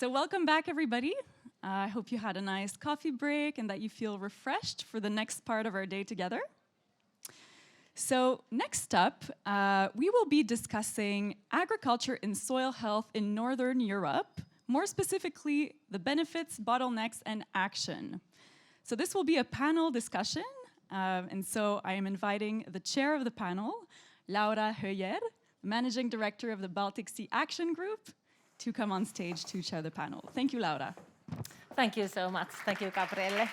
So welcome back, everybody. I hope you had a nice coffee break and that you feel refreshed for the next part of our day together. So next up, we will be discussing agriculture and soil health in Northern Europe, more specifically, the benefits, bottlenecks, and action. So this will be a panel discussion, and so I am inviting the chair of the panel, Laura Höijer, Managing Director of the Baltic Sea Action Group, to come on stage to chair the panel. Thank you, Laura. Thank you so much. Thank you, Gabrielle.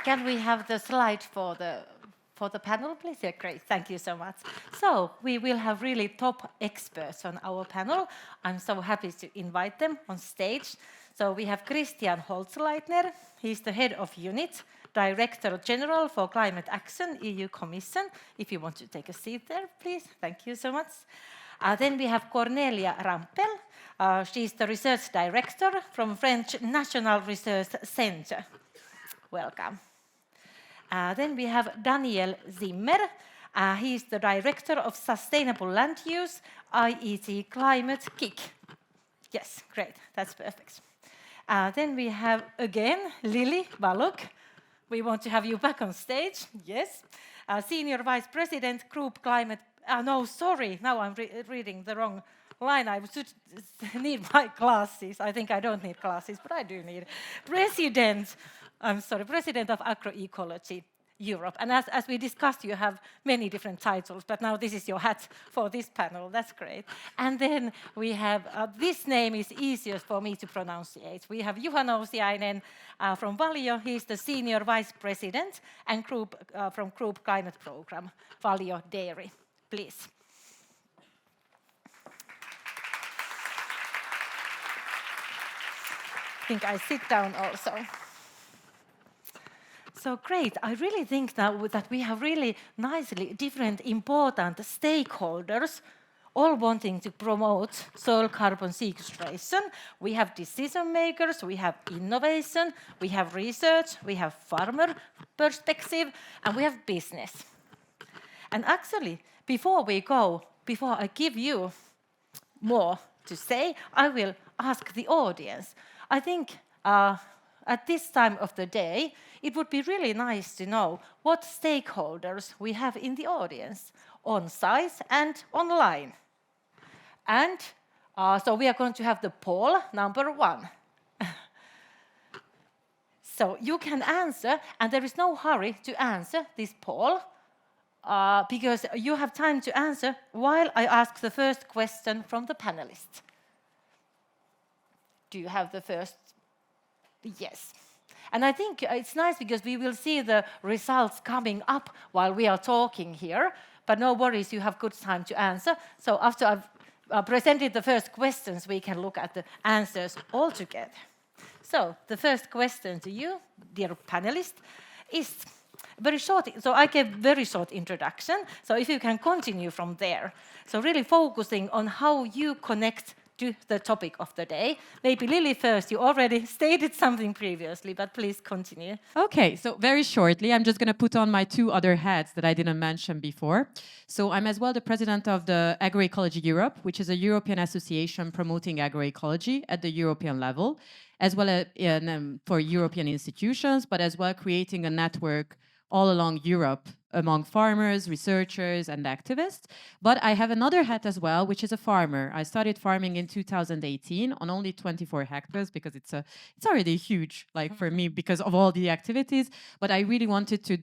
Can we have the slide for the panel, please? Yeah, great. Thank you so much. So we will have really top experts on our panel. I'm so happy to invite them on stage. So we have Christian Holzleitner. He's the head of unit, Director General for Climate Action, EU Commission. If you want to take a seat there, please. Thank you so much. Then we have Cornelia Rumpel. She's the research director from French National Research Center. Welcome. Then we have Daniel Zimmer. He's the director of Sustainable Land Use, IET Climate KIC. Yes, great. That's perfect. Then we have, again, Lili Balogh. We want to have you back on stage. Yes. Senior Vice President, Group Climate... no, sorry. Now I'm reading the wrong line. I should need my glasses. I think I don't need glasses, but I do need. President of Agroecology Europe. And as we discussed, you have many different titles, but now this is your hat for this panel. That's great. And then we have, this name is easiest for me to pronunciate. We have Juha Nousiainen from Valio. He's the Senior Vice President and from Group Climate Program, Valio Dairy. Please. I think I sit down also. So great. I really think now that we have really nicely different important stakeholders all wanting to promote soil carbon sequestration. We have decision makers, we have innovation, we have research, we have farmer perspective, and we have business. And actually, before I give you more to say, I will ask the audience. I think at this time of the day, it would be really nice to know what stakeholders we have in the audience, on site and online. And so we are going to have the poll number 1. So you can answer, and there is no hurry to answer this poll, because you have time to answer while I ask the first question from the panelists. Do you have the first? Yes. And I think it's nice because we will see the results coming up while we are talking here, but no worries, you have good time to answer. So after I've presented the first questions, we can look at the answers all together. So the first question to you, dear panelists, is very short. So I gave very short introduction. So if you can continue from there. So really focusing on how you connect to the topic of the day. Maybe Lili first, you already stated something previously, but please continue. Okay, so very shortly, I'm just going to put on my 2 other hats that I didn't mention before. So I'm as well the president of the Agroecology Europe, which is a European association promoting agroecology at the European level, as well as for European institutions, but as well creating a network all along Europe among farmers, researchers, and activists. But I have another hat as well, which is a farmer. I started farming in 2018 on only 24 hectares because it's already huge, like for me, because of all the activities. But I really wanted to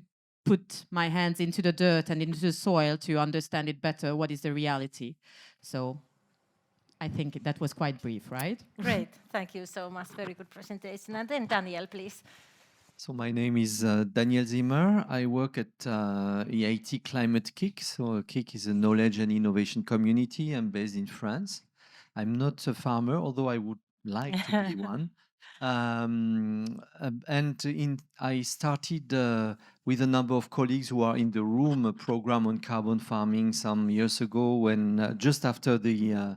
put my hands into the dirt and into the soil to understand it better. What is the reality? So I think that was quite brief, right? Great. Thank you so much. Very good presentation. And then Daniel, please. So my name is Daniel Zimmer. I work at EIT Climate KIC. So KIC is a knowledge and innovation community. I'm based in France. I'm not a farmer, although I would like to be one. I started with a number of colleagues who are in the room, a program on carbon farming some years ago when just after the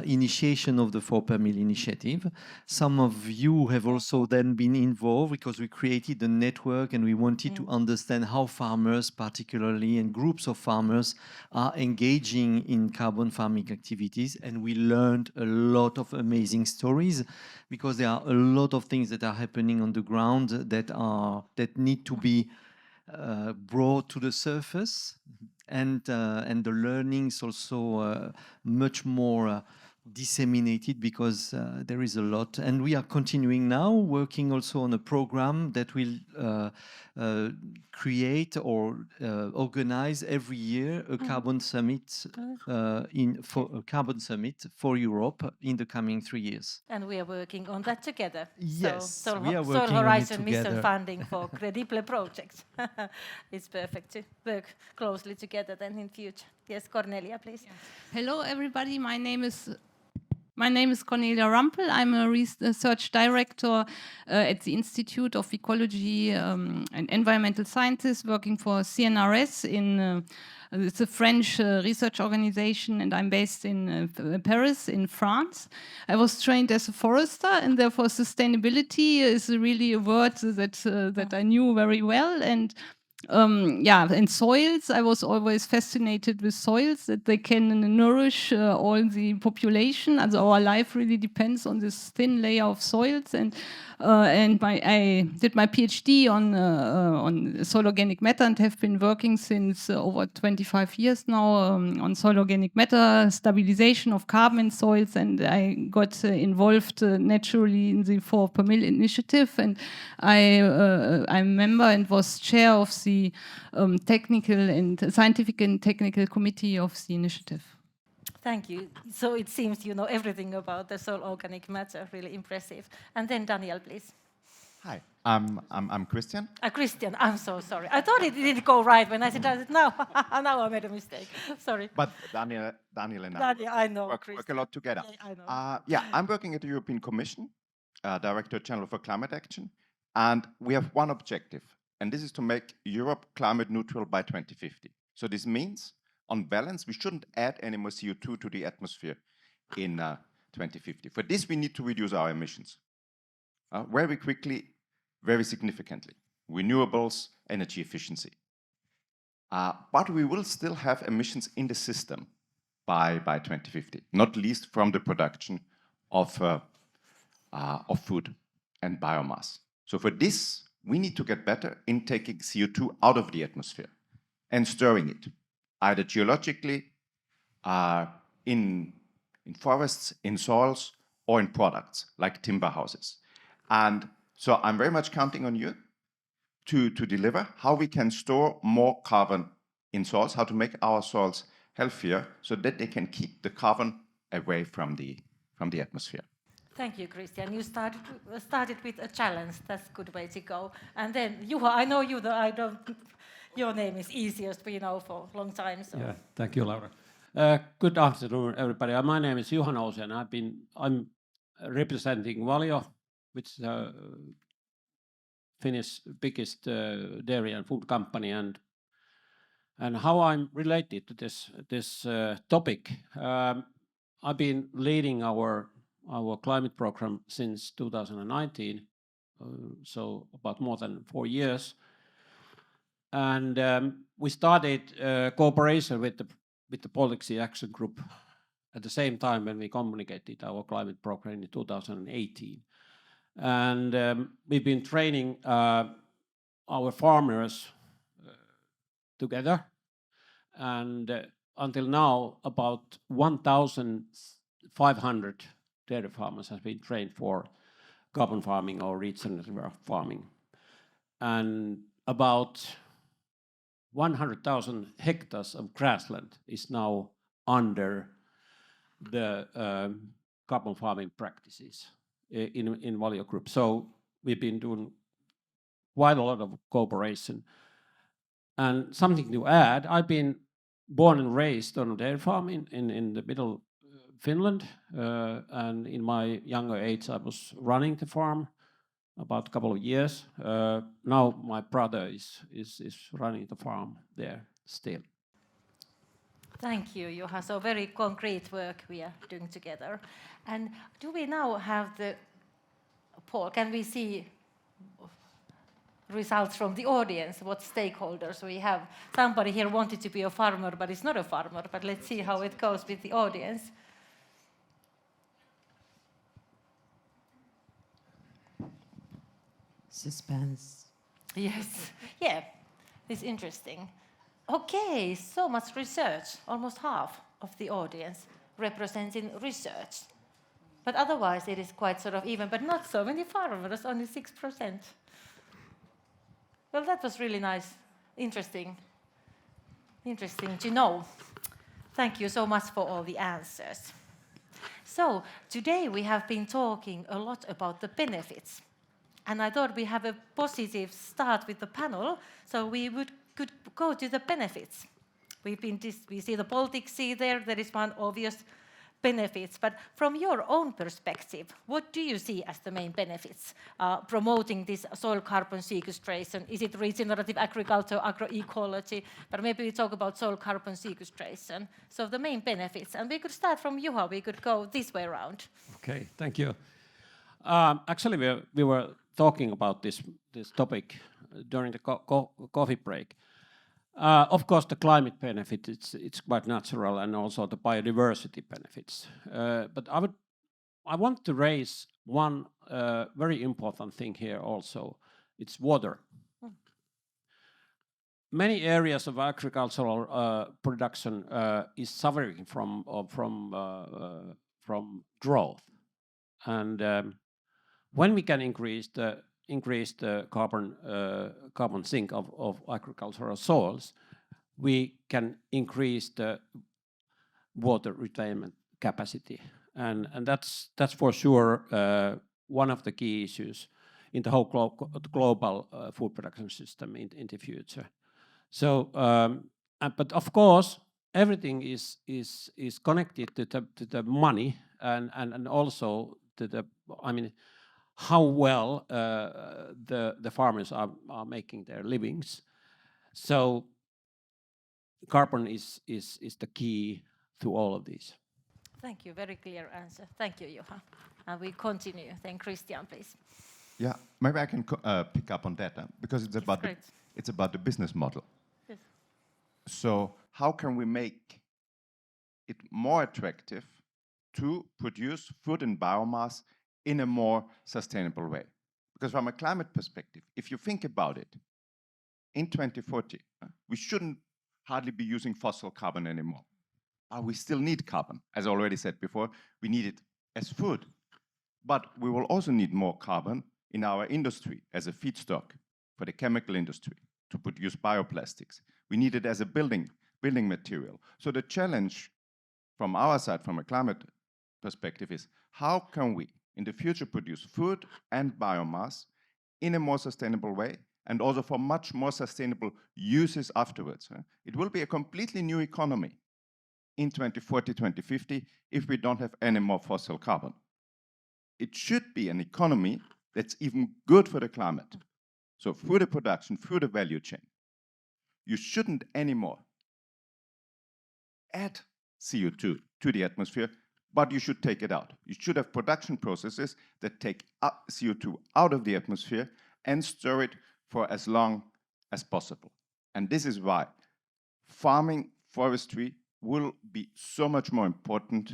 initiation of the 4 per Mill initiative. Some of you have also then been involved because we created a network and we wanted to understand how farmers particularly and groups of farmers are engaging in carbon farming activities, and we learned a lot of amazing stories because there are a lot of things that are happening on the ground that need to be brought to the surface, and the learnings also much more disseminated because there is a lot. And we are continuing now working also on a program that will create or organize every year a carbon summit for Europe in the coming 3 years. And we are working on that together. Yes, so we are Soil working on it Horizon Mission together. funding for credible projects. It's perfect to work closely together then in future. Yes, Cornelia, please. Yeah. Hello, everybody. My name is Cornelia Rumpel. I'm a research director at the Institute of Ecology and Environmental Sciences, working for CNRS it's a French research organization, and I'm based in Paris, in France. I was trained as a forester, and therefore sustainability is really a word that I knew very well. And and soils, I was always fascinated with soils, that they can nourish all the population. Also our life really depends on this thin layer of soils. And I did my PhD on soil organic matter and have been working since over 25 years now on soil organic matter, stabilization of carbon in soils, and I got involved naturally in the 4 per Mill initiative, and I'm a member and was chair of the technical and scientific and technical committee of the initiative. Thank you. So it seems you know everything about the soil organic matter. Really impressive. And then Daniel, please. Hi, I'm Christian. Christian, I'm so sorry. I thought it didn't go right when I said that. Now I made a mistake. Sorry. But Daniel and I work a lot together. Yeah, I know. I'm working at the European Commission, Director General for Climate Action, and we have one objective, and this is to make Europe climate neutral by 2050. So this means, on balance, we shouldn't add any more CO2 to the atmosphere in 2050. For this, we need to reduce our emissions very quickly, very significantly. Renewables, energy efficiency. But we will still have emissions in the system by 2050, not least from the production of food and biomass. So for this, we need to get better in taking CO2 out of the atmosphere and storing it, either geologically, in forests, in soils, or in products like timber houses. And so I'm very much counting on you to deliver how we can store more carbon in soils, how to make our soils healthier so that they can keep the carbon away from the atmosphere. Thank you, Christian. You started with a challenge. That's a good way to go. And then, Juha, I know you, your name is easiest, we know for a long time. So. Yeah, thank you, Laura. Good afternoon, everybody. My name is Juha Nousiainen. I'm representing Valio, which is Finnish biggest dairy and food company, and how I'm related to this topic. I've been leading our climate program since 2019, so about more than 4 years, and we started cooperation with the Policy Action Group at the same time when we communicated our climate program in 2018. And we've been training our farmers together, and until now about 1,500 dairy farmers have been trained for carbon farming or regenerative farming, and about 100,000 hectares of grassland is now under the carbon farming practices in Valio Group. So we've been doing quite a lot of cooperation. And something to add, I've been born and raised on a dairy farm in the middle Finland, and in my younger age I was running the farm, about a couple of years. Now my brother is running the farm there still. Thank you, Juha. So very concrete work we are doing together. And do we now have the poll? Can we see results from the audience? What stakeholders we have? Somebody here wanted to be a farmer, but is not a farmer. But let's see how it goes with the audience. Suspense. Yes. Yeah, it's interesting. Okay, so much research. Almost half of the audience representing research. But otherwise it is quite sort of even, but not so many farmers, only 6%. Well, that was really nice, interesting to know. Thank you so much for all the answers. So today we have been talking a lot about the benefits. And I thought we have a positive start with the panel, so we could go to the benefits. We see the Baltic Sea there. There is one obvious benefits. But from your own perspective, what do you see as the main benefits? Promoting this soil carbon sequestration, is it regenerative agriculture, agroecology? But maybe we talk about soil carbon sequestration. So the main benefits. And we could start from Juha. We could go this way around. Okay, thank you. Actually, we were talking about this topic during the coffee break. Of course, the climate benefit, it's quite natural, and also the biodiversity benefits. But I want to raise one very important thing here also. It's water. Many areas of agricultural production is suffering from drought, and when we can increase the carbon sink of agricultural soils, we can increase the water retainment capacity, and that's for sure one of the key issues in the whole global food production system in the future. So, but of course, everything is connected to the money and also to the, I mean, how well the farmers are making their livings. So carbon is the key to all of these. Thank you, very clear answer. Thank you, Juha. And we continue. Then Christian, please. Yeah, maybe I can pick up on that because it's about the business model. Yes. So how can we make it more attractive to produce food and biomass in a more sustainable way? Because from a climate perspective, if you think about it, in 2040, we shouldn't hardly be using fossil carbon anymore. We still need carbon. As I already said before, we need it as food. But we will also need more carbon in our industry as a feedstock for the chemical industry to produce bioplastics. We need it as a building material. So the challenge from our side, from a climate perspective, is how can we in the future produce food and biomass in a more sustainable way, and also for much more sustainable uses afterwards. It will be a completely new economy in 2040, 2050, if we don't have any more fossil carbon. It should be an economy that's even good for the climate. So through the production, through the value chain, you shouldn't anymore add CO2 to the atmosphere, but you should take it out. You should have production processes that take CO2 out of the atmosphere and store it for as long as possible. And this is why farming, forestry will be so much more important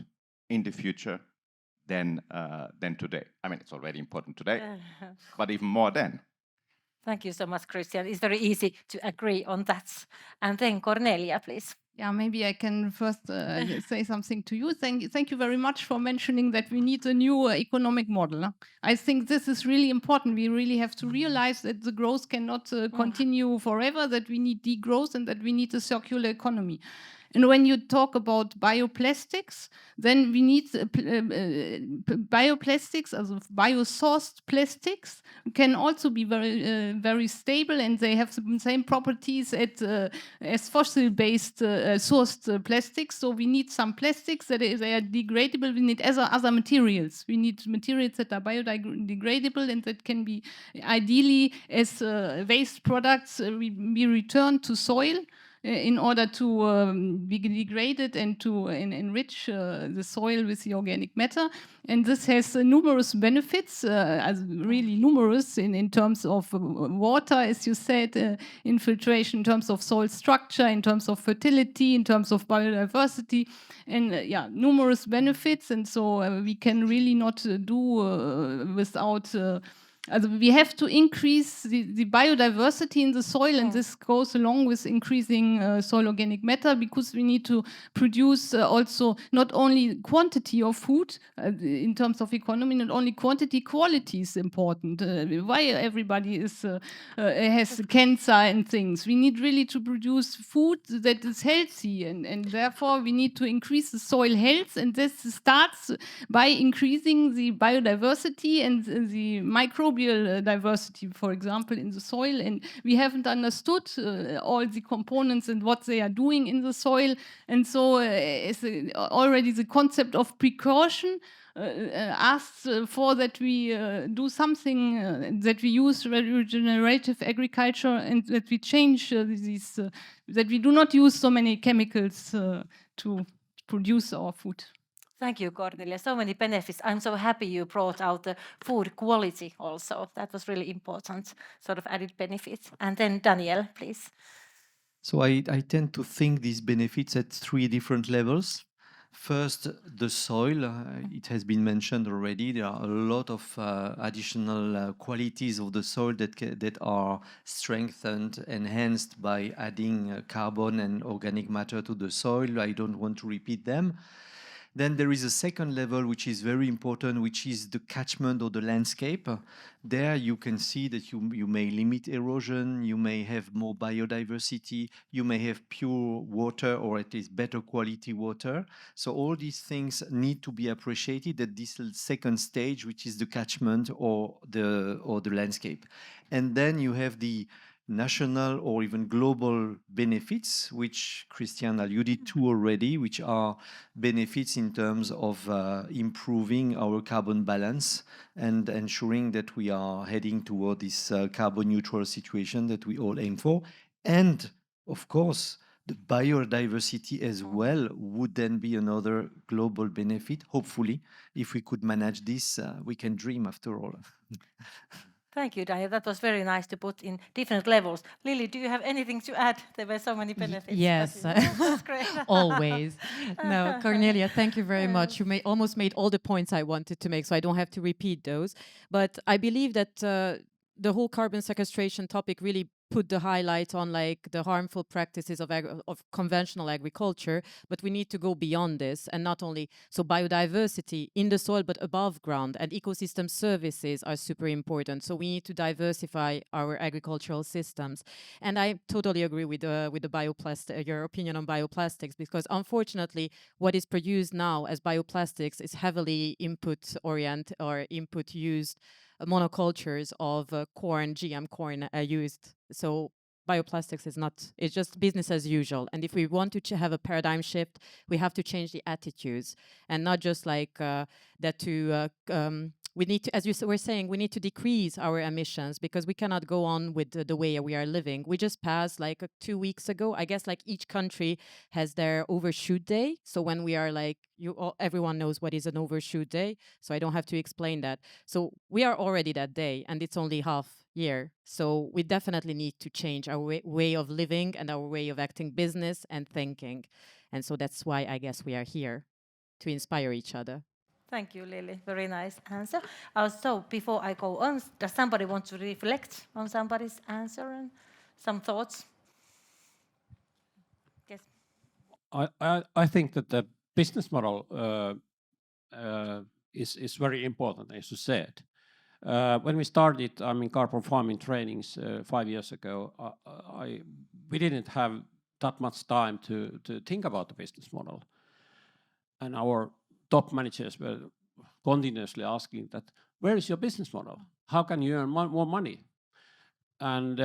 in the future than today. I mean, it's already important today, but even more then. Thank you so much, Christian. It's very easy to agree on that. And then Cornelia, please. Yeah, maybe I can first say something to you. Thank you very much for mentioning that we need a new economic model. I think this is really important. We really have to realize that the growth cannot continue forever, that we need degrowth and that we need a circular economy. And when you talk about bioplastics, then we need bioplastics, also biosourced plastics, can also be very stable, and they have the same properties as fossil-based sourced plastics. So we need some plastics that they are degradable. We need other materials. We need materials that are biodegradable and that can be ideally as waste products be returned to soil in order to be degraded and to enrich the soil with the organic matter. And this has numerous benefits, really numerous in terms of water, as you said, infiltration, in terms of soil structure, in terms of fertility, in terms of biodiversity, and numerous benefits. And so we can really not do without we have to increase the biodiversity in the soil, and this goes along with increasing soil organic matter, because we need to produce also not only quantity of food in terms of economy, not only quantity, quality is important. Why everybody has cancer and things. We need really to produce food that is healthy, and therefore we need to increase the soil health, and this starts by increasing the biodiversity and the microbial diversity, for example, in the soil. And we haven't understood all the components and what they are doing in the soil. And so already the concept of precaution asks for that we do something, that we use regenerative agriculture, and that we change that we do not use so many chemicals to produce our food. Thank you, Cornelia. So many benefits. I'm so happy you brought out the food quality also. That was really important, sort of added benefits. And then Daniel, please. So I tend to think these benefits at 3 different levels. First, the soil. It has been mentioned already. There are a lot of additional qualities of the soil that are strengthened, enhanced by adding carbon and organic matter to the soil. I don't want to repeat them. Then there is a second level, which is very important, which is the catchment or the landscape. There you can see that you may limit erosion, you may have more biodiversity, you may have pure water, or at least better quality water. So all these things need to be appreciated at this second stage, which is the catchment or the landscape. And then you have the national or even global benefits, which Christian alluded to already, which are benefits in terms of improving our carbon balance and ensuring that we are heading toward this carbon neutral situation that we all aim for. And of course, the biodiversity as well would then be another global benefit. Hopefully, if we could manage this, we can dream after all. Thank you, Daniel. That was very nice to put in different levels. Lili, do you have anything to add? There were so many benefits. Yes, that's great. Always. No, Cornelia, thank you very much. You almost made all the points I wanted to make, so I don't have to repeat those. But I believe that the whole carbon sequestration topic really put the highlight on like the harmful practices of conventional agriculture, but we need to go beyond this, and not only so biodiversity in the soil but above ground, and ecosystem services are super important. So we need to diversify our agricultural systems. And I totally agree with the bioplastic, your opinion on bioplastics, because unfortunately what is produced now as bioplastics is heavily input orient or input used monocultures of corn, GM corn used. So bioplastics is not, it's just business as usual. And if we want to have a paradigm shift, we have to change the attitudes, and not just like that to, we need to, as you were saying, we need to decrease our emissions, because we cannot go on with the way we are living. We just passed like 2 weeks ago, I guess, like each country has their overshoot day. So when we are like, everyone knows what is an overshoot day, so I don't have to explain that. So we are already that day, and it's only half year. So we definitely need to change our way of living and our way of acting business and thinking. And so that's why I guess we are here, to inspire each other. Thank you, Lili. Very nice answer. So before I go on, does somebody want to reflect on somebody's answer and some thoughts? Yes. I think that the business model is very important, as you said. When we started, carbon farming trainings 5 years ago, we didn't have that much time to think about the business model. And our top managers were continuously asking that, where is your business model? How can you earn more money? And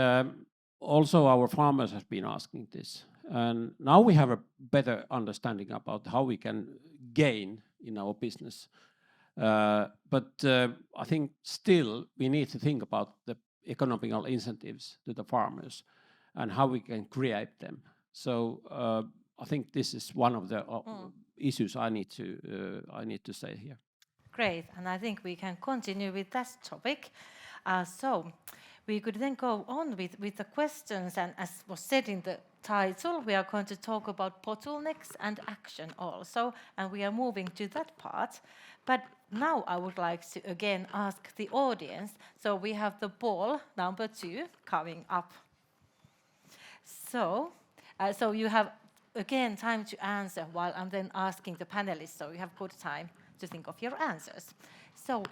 also our farmers have been asking this. And now we have a better understanding about how we can gain in our business. But I think still we need to think about the economical incentives to the farmers and how we can create them. So I think this is one of the issues I need to say here. Great, and I think we can continue with that topic. So we could then go on with the questions, and as was said in the title, we are going to talk about bottlenecks and action also, and we are moving to that part. But now I would like to again ask the audience. So we have the ball number 2 coming up. So you have again time to answer while I'm then asking the panelists, so you have good time to think of your answers. So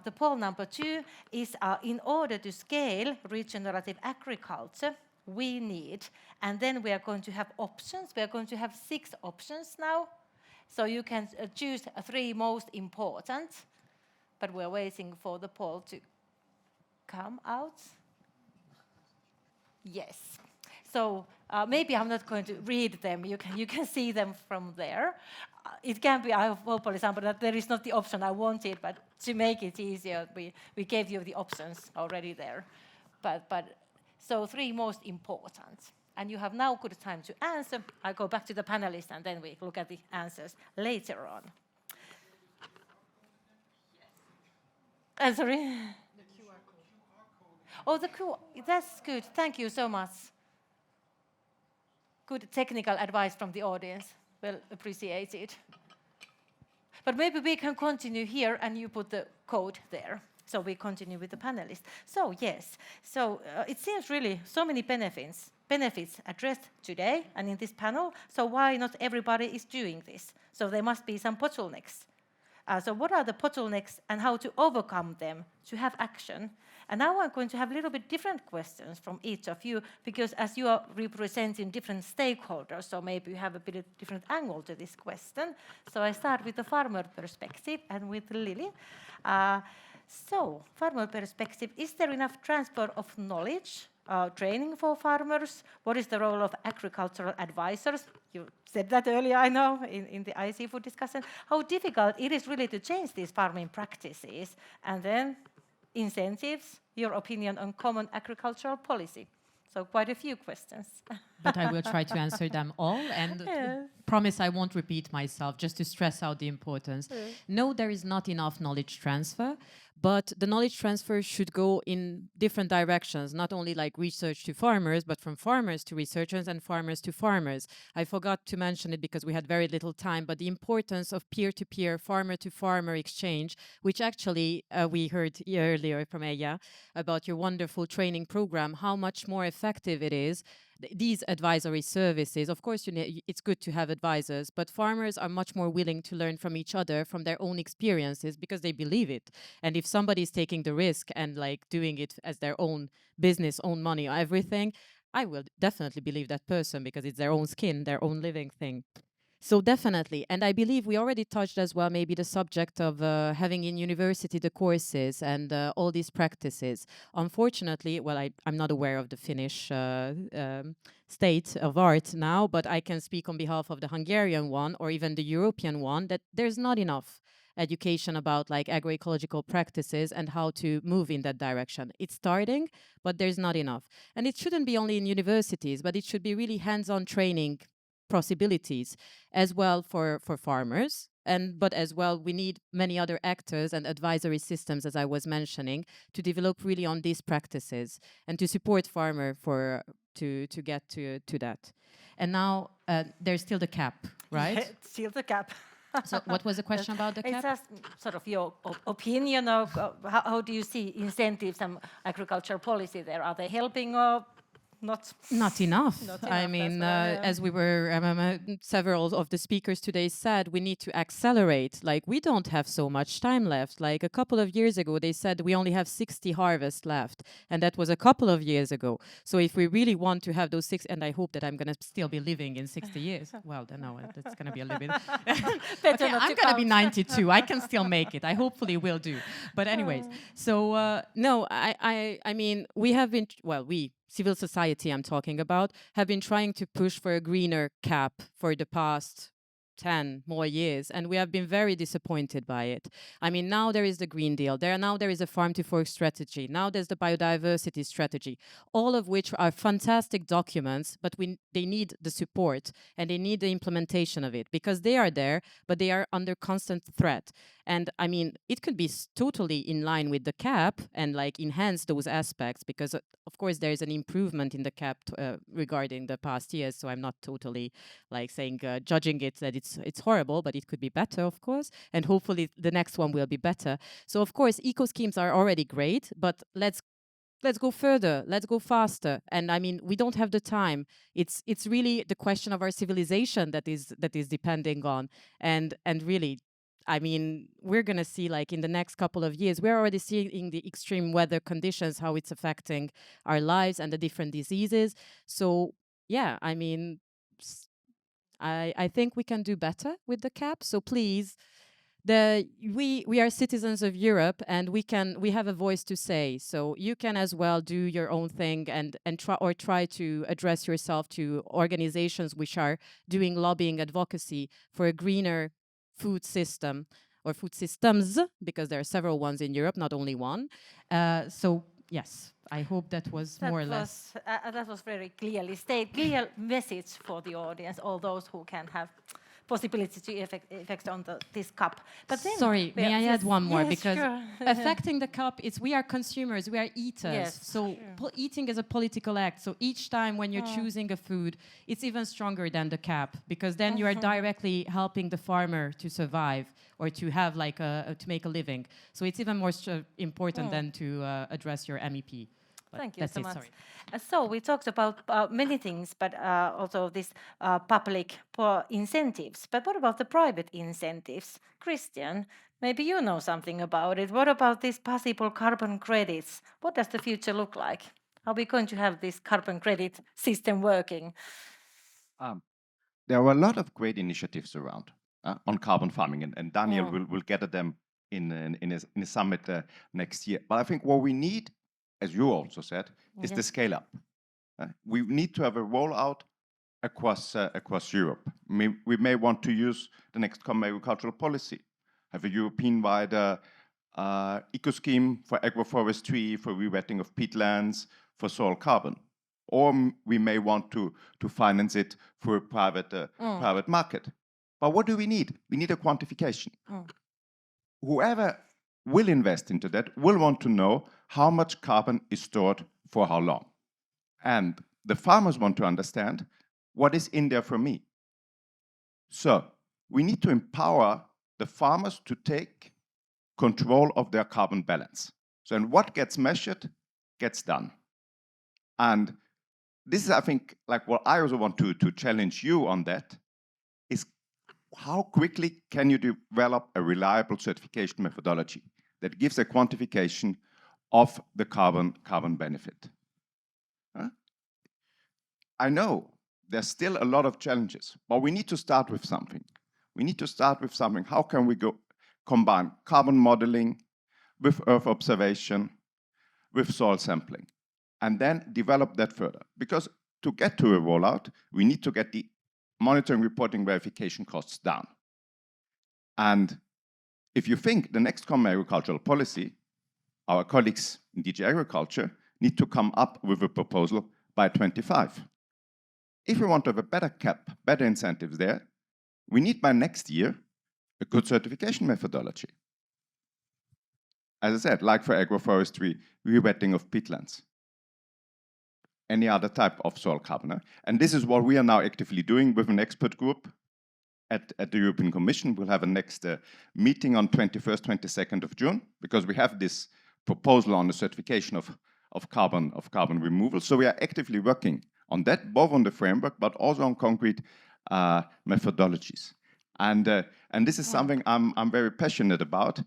the poll number 2 is in order to scale regenerative agriculture, we need, and then we are going to have options. We are going to have 6 options now. So you can choose 3 most important, but we're waiting for the poll to come out. Yes. So maybe I'm not going to read them. You can see them from there. It can be, I hope, for example, that there is not the option I wanted, but to make it easier, we gave you the options already there. But so 3 most important. And you have now good time to answer. I go back to the panelists and then we look at the answers later on. Sorry? The QR code. Oh, the QR. That's good. Thank you so much. Good technical advice from the audience. Well appreciated. But maybe we can continue here and you put the code there. So we continue with the panelists. So yes, so it seems really so many benefits addressed today and in this panel. So why not everybody is doing this? So there must be some bottlenecks. So what are the bottlenecks and how to overcome them to have action? And now I'm going to have a little bit different questions from each of you, because as you are representing different stakeholders, so maybe you have a bit of different angle to this question. So I start with the farmer perspective and with Lili. So, farmer perspective, is there enough transfer of knowledge, training for farmers? What is the role of agricultural advisors? You said that earlier, I know, in the IC food discussion. How difficult it is really to change these farming practices? And then incentives, your opinion on common agricultural policy. So quite a few questions. But I will try to answer them all, and promise I won't repeat myself, just to stress out the importance. No, there is not enough knowledge transfer, but the knowledge transfer should go in different directions, not only like research to farmers, but from farmers to researchers and farmers to farmers. I forgot to mention it because we had very little time, but the importance of peer-to-peer, farmer-to-farmer exchange, which actually we heard earlier from Eija about your wonderful training program, how much more effective it is. These advisory services, of course, it's good to have advisors, but farmers are much more willing to learn from each other, from their own experiences, because they believe it. And if somebody is taking the risk and like doing it as their own business, own money, everything, I will definitely believe that person because it's their own skin, their own living thing. So definitely, and I believe we already touched as well maybe the subject of having in university the courses and all these practices. Unfortunately, well, I'm not aware of the Finnish state of art now, but I can speak on behalf of the Hungarian one or even the European one that there's not enough education about like agroecological practices and how to move in that direction. It's starting, but there's not enough. And it shouldn't be only in universities, but it should be really hands-on training possibilities as well for farmers, but as well we need many other actors and advisory systems, as I was mentioning, to develop really on these practices and to support farmer to get to that. And now there's still the cap, right? Still the cap. So what was the question about the cap? It's just sort of your opinion of how do you see incentives and agricultural policy there? Are they helping or Not enough. Not I enough, mean, that's what I- as we were, several of the speakers today said, we need to accelerate. Like, we don't have so much time left. Like, a couple of years ago, they said we only have 60 harvests left. And that was a couple of years ago. So if we really want to have those six, and I hope that I'm going to still be living in 60 years. Well, then no, that's going to be a little bit. Better Okay, not I'm to going to be count. 92. I can still make it. I hopefully will do. But anyways, so no, I mean, we have been, well, we, civil society I'm talking about, have been trying to push for a greener CAP for the past 10 more years, and we have been very disappointed by it. I mean, now there is the Green Deal, now there is a farm to fork strategy, now there's the biodiversity strategy, all of which are fantastic documents, but they need the support and they need the implementation of it, because they are there, but they are under constant threat. And I mean, it could be totally in line with the CAP and like enhance those aspects, because of course there is an improvement in the CAP regarding the past years. So I'm not totally like saying judging it that it's horrible, but it could be better, of course. And hopefully the next one will be better. So of course eco schemes are already great, but let's go further, let's go faster. And I mean, we don't have the time. It's really the question of our civilization that is depending on, and really, I mean, we're going to see, like, in the next couple of years, we're already seeing the extreme weather conditions, how it's affecting our lives and the different diseases. So, yeah, I mean, I think we can do better with the CAP. So please, we are citizens of Europe, and we have a voice to say. So you can as well do your own thing and try to address yourself to organizations which are doing lobbying advocacy for a greener food system or food systems, because there are several ones in Europe, not only one. So yes, I hope that was more or less. That was very clearly stated, clear message for the audience, all those who can have possibility to effect on this cup. But then, sorry, may I add one more? Yes, because sure. affecting the cup, we are consumers, we are eaters. Yes, so sure. Eating is a political act. So each time when you're choosing a food, it's even stronger than the cap, because then you are directly helping the farmer to survive or to have like to make a living. So it's even more important than to address your MEP. But Thank you that's so it, much. sorry. So we talked about many things, but also this public incentives. But what about the private incentives? Christian, maybe you know something about it. What about these possible carbon credits? What does the future look like? Are we going to have this carbon credit system working? There are a lot of great initiatives around on carbon farming, and Daniel will get at them in a summit next year. But I think what we need, as you also said, is the scale up. We need to have a rollout across Europe. We may want to use the next common agricultural policy, have a European-wide eco scheme for agroforestry, for rewetting of peatlands, for soil carbon. Or we may want to finance it for a private market. But what do we need? We need a quantification. Whoever will invest into that will want to know how much carbon is stored for how long. And the farmers want to understand what is in there for me. So we need to empower the farmers to take control of their carbon balance. So and what gets measured gets done. And this is, I think, like what I also want to challenge you on that, is how quickly can you develop a reliable certification methodology that gives a quantification of the carbon benefit? I know there's still a lot of challenges, but we need to start with something. We need to start with something. How can we combine carbon modeling with earth observation, with soil sampling, and then develop that further? Because to get to a rollout, we need to get the monitoring, reporting, verification costs down. And if you think the next common agricultural policy, our colleagues in DG Agriculture need to come up with a proposal by 25. If we want to have a better cap, better incentives there, we need by next year a good certification methodology. As I said, like for agroforestry, rewetting of peatlands, any other type of soil carbon. And this is what we are now actively doing with an expert group at the European Commission. We'll have a next meeting on 21st, 22nd of June, because we have this proposal on the certification of of carbon removal. So we are actively working on that, both on the framework, but also on concrete methodologies. And this is something I'm very passionate about,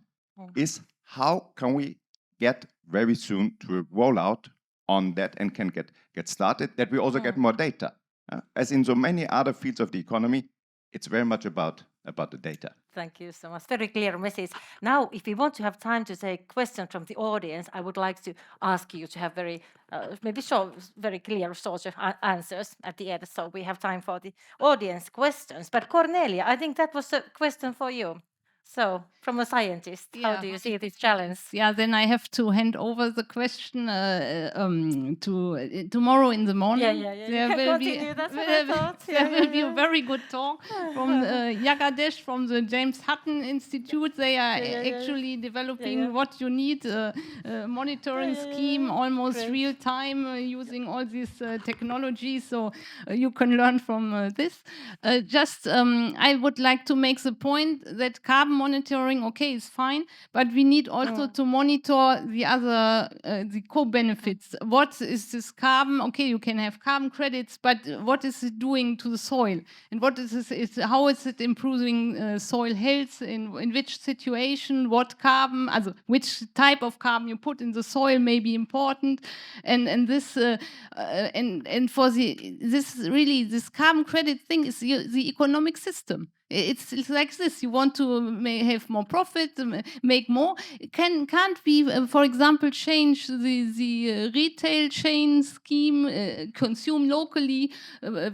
is how can we get very soon to a rollout on that and can get started, that we also get more data. As in so many other fields of the economy, it's very much about the data. Thank you so much. Very clear message. Now, if we want to have time to take questions from the audience, I would like to ask you to have very, maybe very clear sorts of answers at the end, so we have time for the audience questions. But Cornelia, I think that was a question for you. So, from a scientist, how do you see this challenge? Yeah, then I have to hand over the question to tomorrow in the morning. Yeah. There will be a very good talk from Jagadesh from the James Hutton Institute. They are actually developing what you need, monitoring scheme, almost real time, using all these technologies. So you can learn from this. I would like to make the point that carbon monitoring, okay, is fine, but we need also to monitor the other, the co-benefits. What is this carbon? Okay, you can have carbon credits, but what is it doing to the soil? And what is this, how is it improving soil health? In which situation? What carbon? Also, which type of carbon you put in the soil may be important. And this and for this carbon credit thing is the economic system. It's like this. You want to have more profit, make more. Can't we, for example, change the retail chain scheme, consume locally?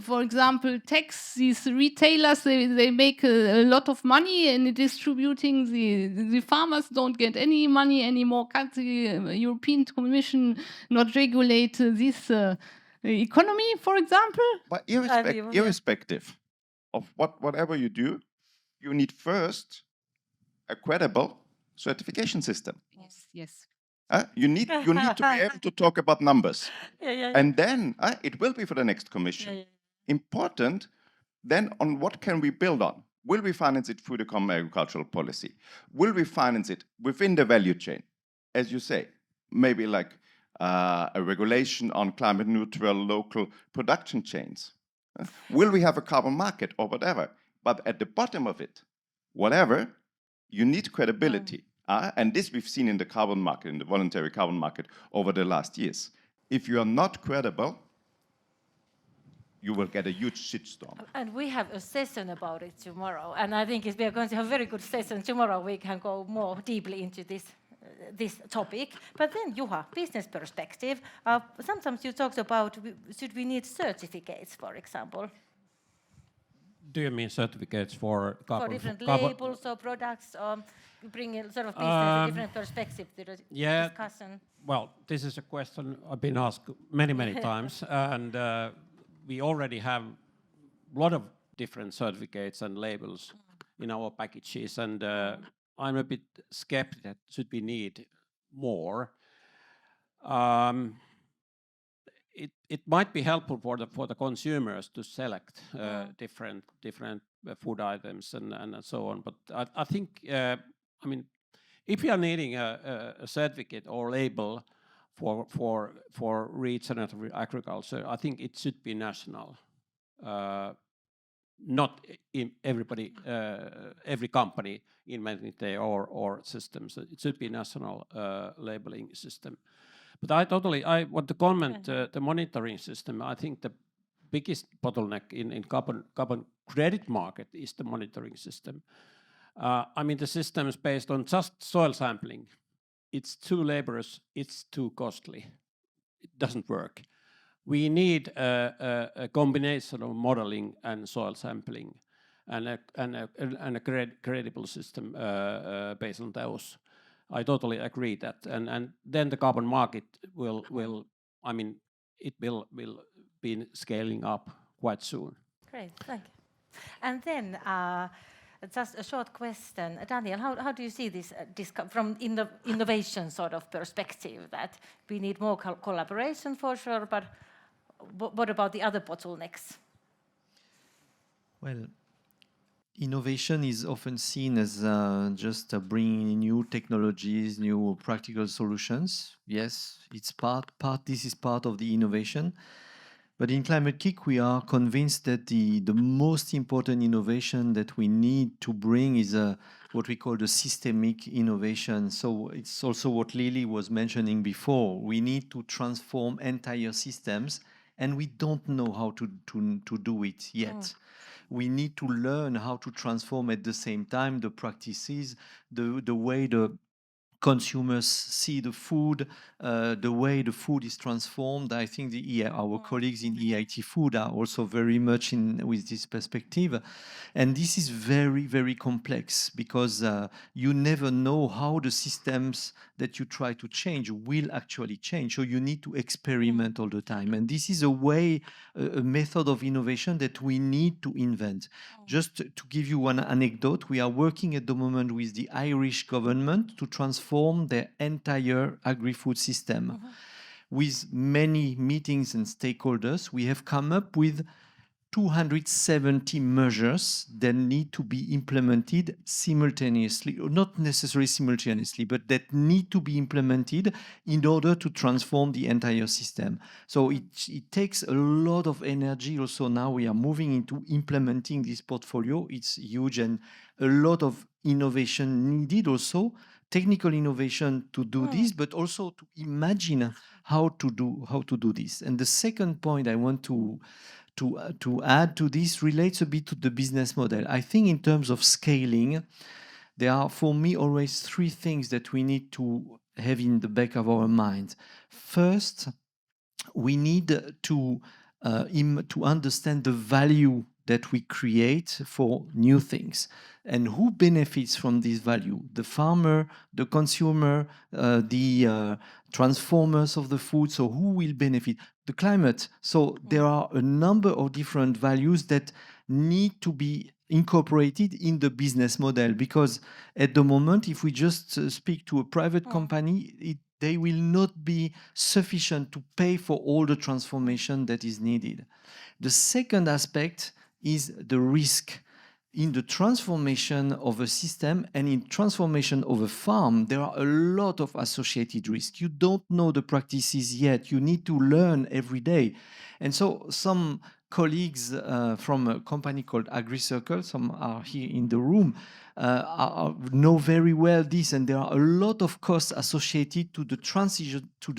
For example, tax these retailers. They make a lot of money, and distributing the farmers don't get any money anymore. Can't the European Commission not regulate this economy, for example? But irrespective of whatever you do, you need first a credible certification system. Yes. You need to be able to talk about numbers. And then it will be for the next commission. Important, then on what can we build on? Will we finance it through the common agricultural policy? Will we finance it within the value chain? As you say, maybe like a regulation on climate neutral local production chains. Will we have a carbon market or whatever? But at the bottom of it, whatever, you need credibility. And this we've seen in the carbon market, in the voluntary carbon market over the last years. If you are not credible, you will get a huge shitstorm. And we have a session about it tomorrow. And I think we are going to have a very good session tomorrow. We can go more deeply into this topic. But then, Juha, business perspective, sometimes you talked about should we need certificates, for example? Do you mean certificates for carbon? For different labels or products, bringing sort of business a different perspective to the discussion? Well, this is a question I've been asked many times, and we already have a lot of different certificates and labels in our packages, and I'm a bit skeptical that should we need more. It might be helpful for the consumers to select different food items and so on. But I think I mean, if you are needing a certificate or label for regenerative agriculture, I think it should be national. Not in every company inventing their or systems. It should be national labeling system. But I want to comment the monitoring system. I think the biggest bottleneck in carbon credit market is the monitoring system. I mean, the system is based on just soil sampling. It's too laborious. It's too costly. It doesn't work. We need a combination of modeling and soil sampling, and a credible system based on those. I totally agree that, and then the carbon market will I mean, it will be scaling up quite soon. Great, thank you. And then just a short question, Daniel. How do you see this from innovation sort of perspective? That we need more collaboration for sure, but what about the other bottlenecks? Well, Innovation is often seen as just bringing new technologies, new practical solutions. Yes, it's this is part of the innovation. But in Climate Kick, we are convinced that the most important innovation that we need to bring is what we call the systemic innovation. So it's also what Lili was mentioning before. We need to transform entire systems, and we don't know how to do it yet. We need to learn how to transform at the same time the practices, the way the consumers see the food, the way the food is transformed. I think our colleagues in EIT Food are also very much in with this perspective. And this is very, very complex because you never know how the systems that you try to change will actually change. So you need to experiment all the time. And this is a method of innovation that we need to invent. Just to give you one anecdote, we are working at the moment with the Irish government to transform their entire agri-food system. With many meetings and stakeholders, we have come up with 270 measures that need to be implemented simultaneously, or not necessarily simultaneously, but that need to be implemented in order to transform the entire system. So it takes a lot of energy. Also now we are moving into implementing this portfolio. It's huge and a lot of innovation needed also, technical innovation to do this, but also to imagine how to do this. And the second point I want to add to this relates a bit to the business model. I think in terms of scaling, there are, for me, always three things that we need to have in the back of our mind. First, we need to understand the value that we create for new things and who benefits from this value: the farmer, the consumer, the transformers of the food. So who will benefit? The climate. So there are a number of different values that need to be incorporated in the business model, because at the moment, if we just speak to a private company, they will not be sufficient to pay for all the transformation that is needed. The second aspect is the risk. In the transformation of a system and in transformation of a farm, there are a lot of associated risks. You don't know the practices yet. You need to learn every day. And so some colleagues from a company called AgriCircle, some are here in the room, know very well this, and there are a lot of costs associated to the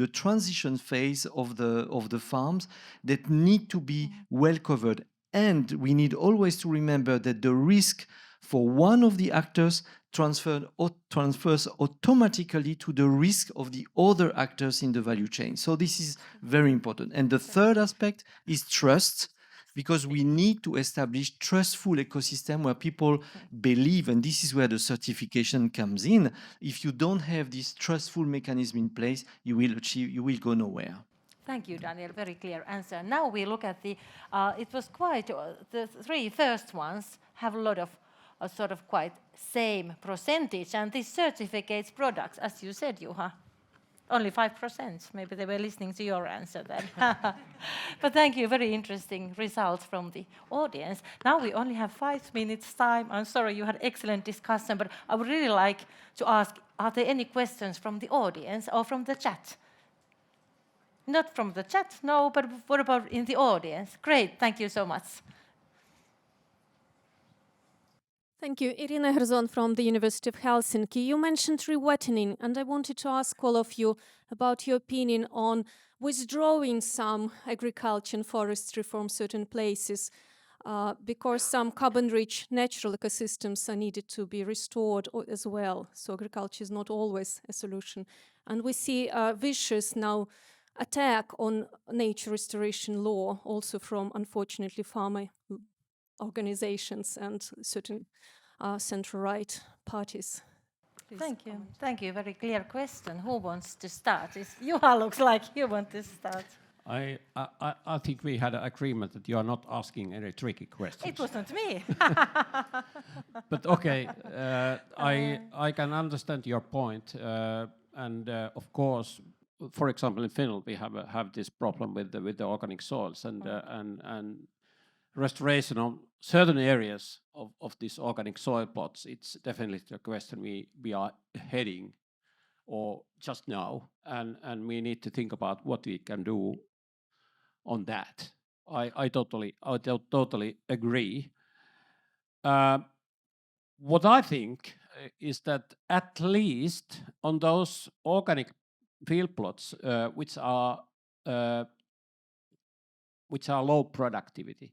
transition phase of the farms that need to be well covered. And we need always to remember that the risk for one of the actors transfers automatically to the risk of the other actors in the value chain. So this is very important. And the third aspect is trust, because we need to establish trustful ecosystem where people believe, and this is where the certification comes in. If you don't have this trustful mechanism in place, you will go nowhere. Thank you, Daniel. Very clear answer. Now we look at the, it was quite, the three first ones have a lot of sort of quite same percentage, and this certificates products, as you said, Juha, only 5%. Maybe they were listening to your answer then. But thank you, very interesting results from the audience. Now we only have 5 minutes time. I'm sorry, you had excellent discussion, but I would really like to ask, are there any questions from the audience or from the chat? Not from the chat, no, but what about in the audience? Great, thank you so much. Thank you. Irina Herzon from the University of Helsinki. You mentioned rewetting, and I wanted to ask all of you about your opinion on withdrawing some agriculture and forestry from certain places, because some carbon-rich natural ecosystems are needed to be restored as well. So agriculture is not always a solution. And we see a vicious now attack on nature restoration law, also from, unfortunately, farmer organizations and certain center-right parties. Please Thank you. comment. Thank you. Very clear question. Who wants to start? Juha looks like you want to start. I think we had an agreement that you are not asking any tricky questions. It wasn't me. But okay, I can understand your point, and of course, for example, in Finland we have this problem with the organic soils, and restoration of certain areas of these organic soil plots, it's definitely the question we are heading, or just now, and we need to think about what we can do on that. I totally agree. What I think is that at least on those organic field plots which are low productivity,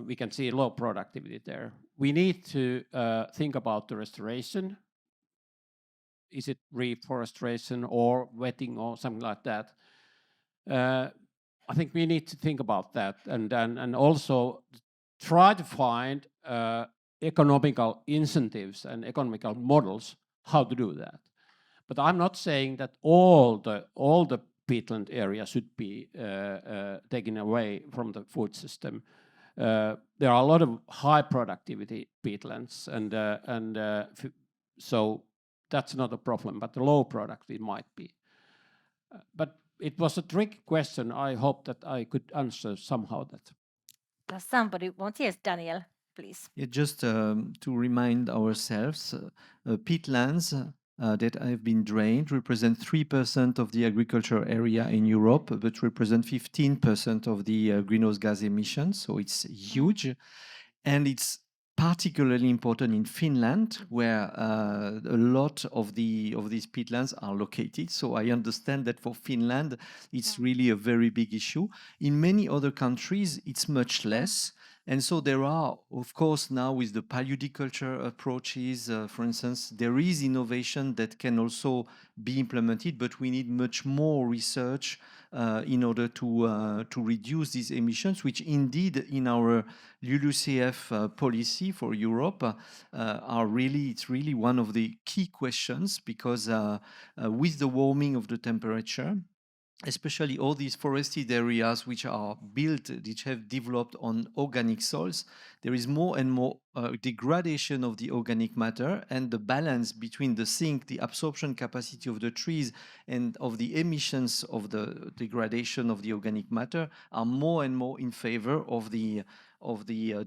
we can see low productivity there. We need to think about the restoration. Is it reforestation or wetting or something like that? I think we need to think about that, and also try to find economical incentives and economical models how to do that. But I'm not saying that all the peatland area should be taken away from the food system. There are a lot of high productivity peatlands, and so that's not a problem. But the low productivity might be. But it was a tricky question. I hope that I could answer somehow that. Does somebody want? Yes, Daniel, please. Yeah, just to remind ourselves, peatlands that have been drained represent 3% of the agricultural area in Europe, but represent 15% of the greenhouse gas emissions. So it's huge, and it's particularly important in Finland, where a lot of these peatlands are located. So I understand that for Finland, it's really a very big issue. In many other countries, it's much less. And so there are, of course, now with the paludiculture approaches, for instance, there is innovation that can also be implemented, but we need much more research in order to reduce these emissions, which indeed in our LULUCF policy for Europe it's really one of the key questions, because with the warming of the temperature, especially all these forested areas which are built, which have developed on organic soils, there is more and more degradation of the organic matter, and the balance between the sink, the absorption capacity of the trees, and of the emissions of the degradation of the organic matter are more and more in favor of the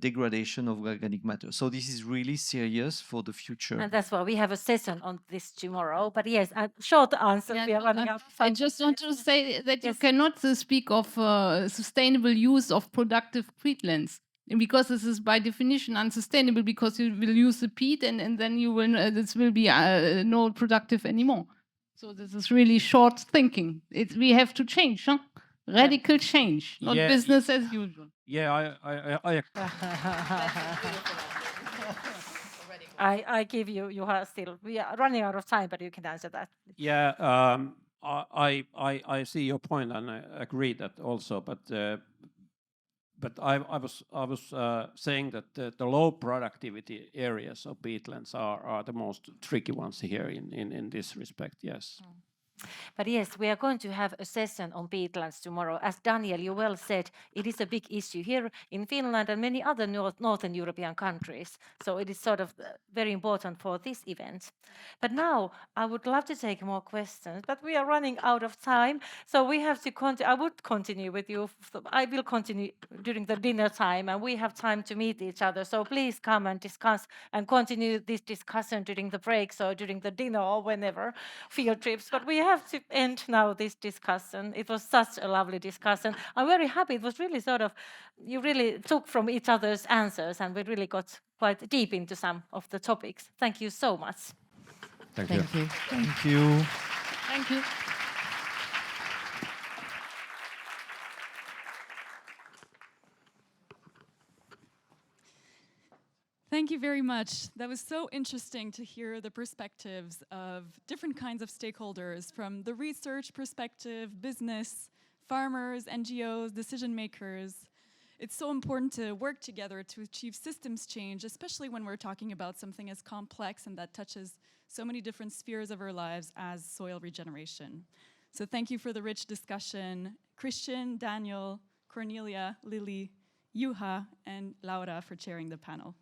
degradation of organic matter. So this is really serious for the future. And that's why we have a session on this tomorrow. But yes, a short answer. Yeah, we are running out of I time. just want to say that you Yes. cannot speak of sustainable use of productive peatlands, because this is by definition unsustainable, because you will use the peat and then you will this will be not productive anymore. So this is really short thinking. We have to change, huh? Radical change, not business as usual. Yeah, I I give you, Juha, still. We are running out of time, but you can answer that. Yeah, I see your point, and I agree that also. But I was saying that the low productivity areas of peatlands are the most tricky ones here in this respect. Yes. But yes, we are going to have a session on peatlands tomorrow. As Daniel, you well said, it is a big issue here in Finland and many other Northern European countries. So it is sort of very important for this event. But now I would love to take more questions, but we are running out of time. So we have to continue. I would continue with you. I will continue during the dinner time, and we have time to meet each other. So please come and discuss and continue this discussion during the breaks or during the dinner or whenever, field trips. But we have to end now this discussion. It was such a lovely discussion. I'm very happy. It was really sort of, you really took from each other's answers, and we really got quite deep into some of the topics. Thank you so much. Thank you. Thank you. Thank you. Thank you very much. That was so interesting to hear the perspectives of different kinds of stakeholders, from the research perspective, business, farmers, NGOs, decision makers. It's so important to work together to achieve systems change, especially when we're talking about something as complex and that touches so many different spheres of our lives as soil regeneration. So thank you for the rich discussion. Christian, Daniel, Cornelia, Lili, Juha, and Laura for chairing the panel.